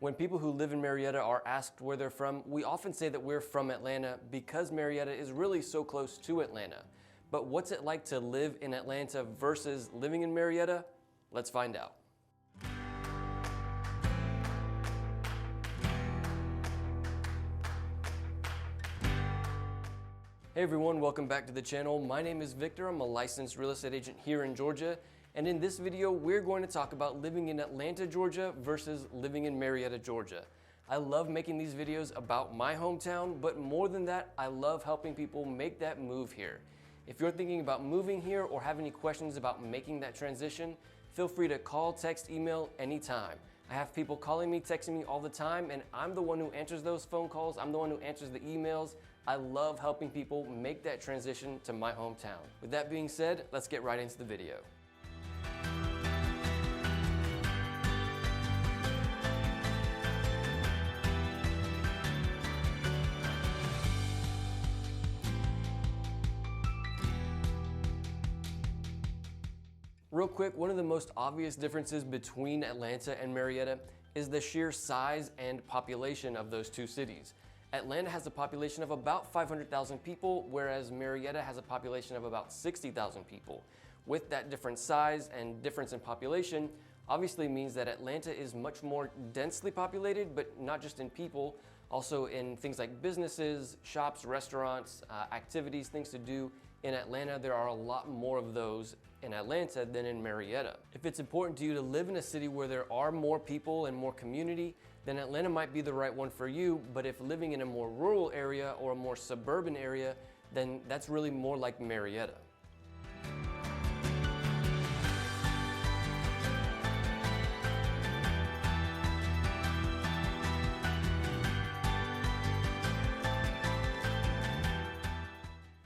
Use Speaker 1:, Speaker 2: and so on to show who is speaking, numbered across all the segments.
Speaker 1: When people who live in Marietta are asked where they're from, we often say that we're from Atlanta because Marietta is really so close to Atlanta. But what's it like to live in Atlanta versus living in Marietta? Let's find out. Hey everyone, welcome back to the channel. My name is Victor. I'm a licensed real estate agent here in Georgia. And in this video, we're going to talk about living in Atlanta, Georgia versus living in Marietta, Georgia. I love making these videos about my hometown, but more than that, I love helping people make that move here. If you're thinking about moving here or have any questions about making that transition, feel free to call, text, email anytime. I have people calling me, texting me all the time, and I'm the one who answers those phone calls. I'm the one who answers the emails. I love helping people make that transition to my hometown. With that being said, let's get right into the video. Real quick, one of the most obvious differences between Atlanta and Marietta is the sheer size and population of those two cities. Atlanta has a population of about 500,000 people, whereas Marietta has a population of about 60,000 people. With that different size and difference in population, obviously means that Atlanta is much more densely populated, but not just in people, also in things like businesses, shops, restaurants, activities, things to do. In Atlanta, there are a lot more of those in Atlanta than in Marietta. If it's important to you to live in a city where there are more people and more community, then Atlanta might be the right one for you. But if living in a more rural area or a more suburban area, then that's really more like Marietta.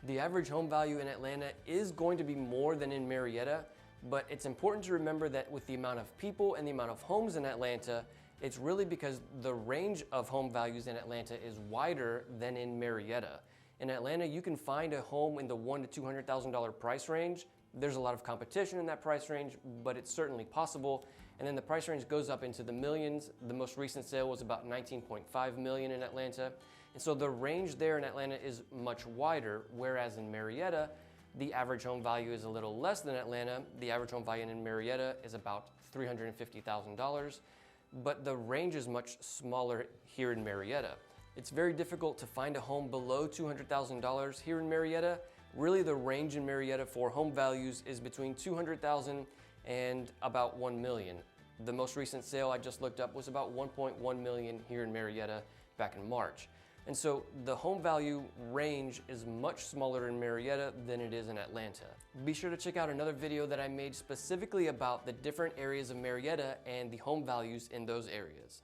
Speaker 1: The average home value in Atlanta is going to be more than in Marietta, but it's important to remember that with the amount of people and the amount of homes in Atlanta, it's really because the range of home values in Atlanta is wider than in Marietta. In Atlanta, you can find a home in the $100,000 to $200,000 price range. There's a lot of competition in that price range, but it's certainly possible. And then the price range goes up into the millions. The most recent sale was about 19.5 million in Atlanta. And so the range there in Atlanta is much wider, whereas in Marietta, the average home value is a little less than Atlanta. The average home value in Marietta is about $350,000, but the range is much smaller here in Marietta. It's very difficult to find a home below $200,000 here in Marietta. Really, the range in Marietta for home values is between $200,000 and about $1 million. The most recent sale I just looked up was about $1.1 million here in Marietta back in March. And so the home value range is much smaller in Marietta than it is in Atlanta. Be sure to check out another video that I made specifically about the different areas of Marietta and the home values in those areas.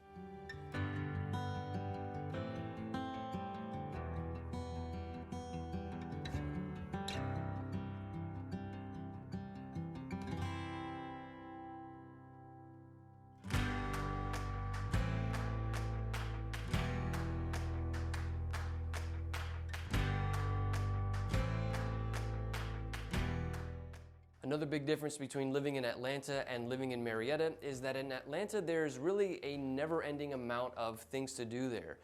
Speaker 1: Another big difference between living in Atlanta and living in Marietta is that in Atlanta, there's really a never-ending amount of things to do there.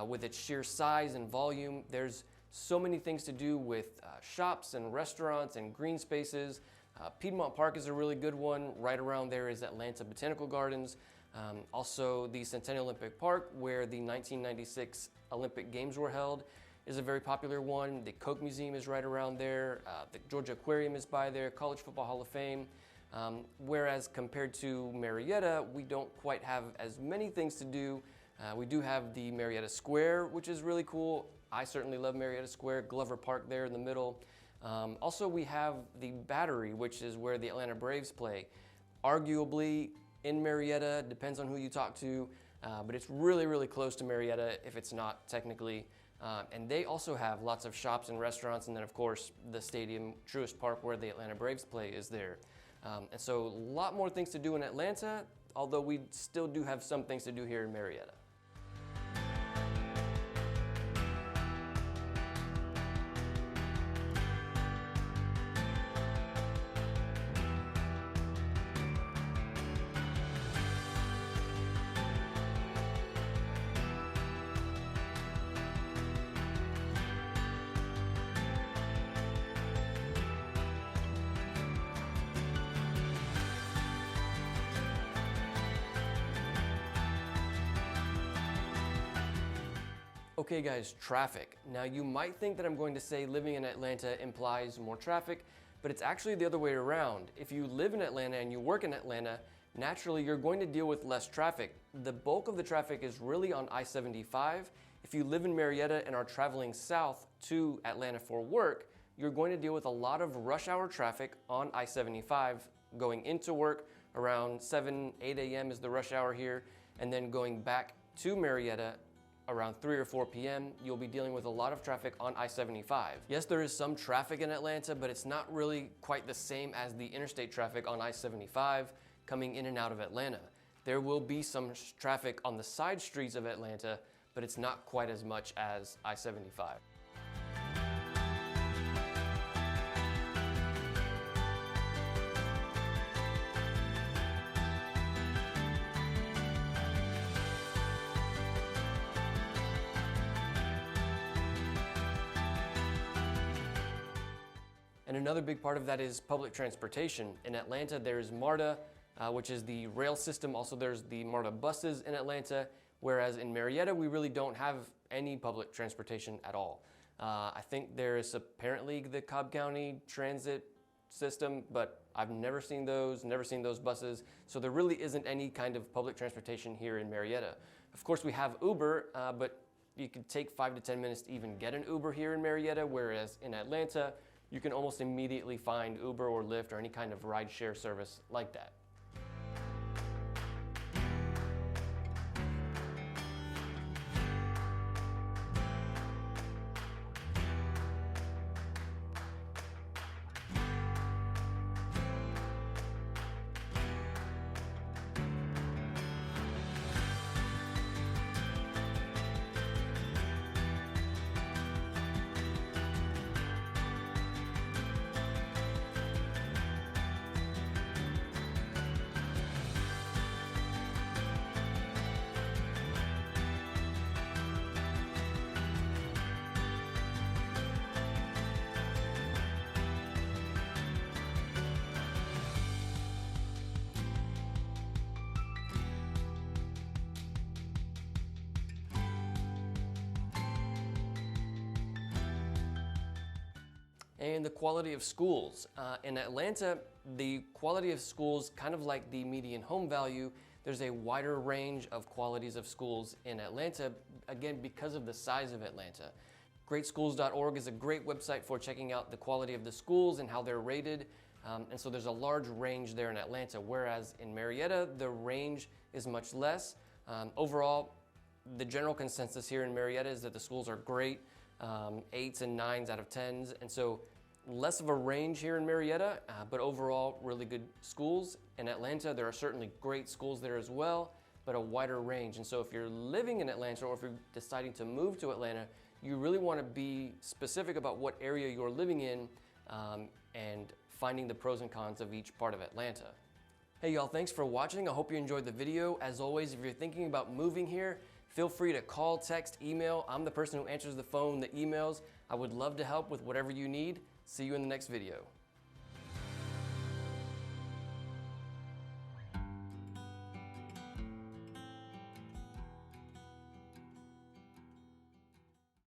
Speaker 1: With its sheer size and volume, there's so many things to do with shops and restaurants and green spaces. Piedmont Park is a really good one. Right around there is Atlanta Botanical Gardens. Also, the Centennial Olympic Park, where the 1996 Olympic Games were held, is a very popular one. The Koch Museum is right around there. The Georgia Aquarium is by there, College Football Hall of Fame. Whereas compared to Marietta, we don't quite have as many things to do. We do have the Marietta Square, which is really cool. I certainly love Marietta Square, Glover Park there in the middle. Also, we have the Battery, which is where the Atlanta Braves play. Arguably in Marietta, depends on who you talk to, but it's really, really close to Marietta if it's not technically. And they also have lots of shops and restaurants, and then of course the stadium, Truist Park, where the Atlanta Braves play, is there. And so a lot more things to do in Atlanta, although we still do have some things to do here in Marietta. Okay guys, traffic. Now you might think that I'm going to say living in Atlanta implies more traffic, but it's actually the other way around. If you live in Atlanta and you work in Atlanta, naturally you're going to deal with less traffic. The bulk of the traffic is really on I-75. If you live in Marietta and are traveling south to Atlanta for work, you're going to deal with a lot of rush hour traffic on I-75 going into work. Around 7, 8 a.m. is the rush hour here, and then going back to Marietta around 3 or 4 p.m., you'll be dealing with a lot of traffic on I-75. Yes, there is some traffic in Atlanta, but it's not really quite the same as the interstate traffic on I-75 coming in and out of Atlanta. There will be some traffic on the side streets of Atlanta, but it's not quite as much as I-75. And another big part of that is public transportation. In Atlanta, there's MARTA, which is the rail system. Also, there's the MARTA buses in Atlanta, whereas in Marietta, we really don't have any public transportation at all. I think there is apparently the Cobb County transit system, but I've never seen those buses. So there really isn't any kind of public transportation here in Marietta. Of course, we have Uber, but you could take 5 to 10 minutes to even get an Uber here in Marietta, whereas in Atlanta, you can almost immediately find Uber or Lyft or any kind of rideshare service like that. And the quality of schools. In Atlanta, the quality of schools, kind of like the median home value, there's a wider range of qualities of schools in Atlanta, again, because of the size of Atlanta. Greatschools.org is a great website for checking out the quality of the schools and how they're rated. And so there's a large range there in Atlanta, whereas in Marietta, the range is much less. Overall, the general consensus here in Marietta is that the schools are great. 8s and 9s out of 10s, and so less of a range here in Marietta, but overall really good schools. In Atlanta, there are certainly great schools there as well, but a wider range. And so if you're living in Atlanta or if you're deciding to move to Atlanta, you really want to be specific about what area you're living in and finding the pros and cons of each part of Atlanta. Hey y'all, thanks for watching. I hope you enjoyed the video. As always, if you're thinking about moving here, feel free to call, text, email. I'm the person who answers the phone, the emails. I would love to help with whatever you need. See you in the next video.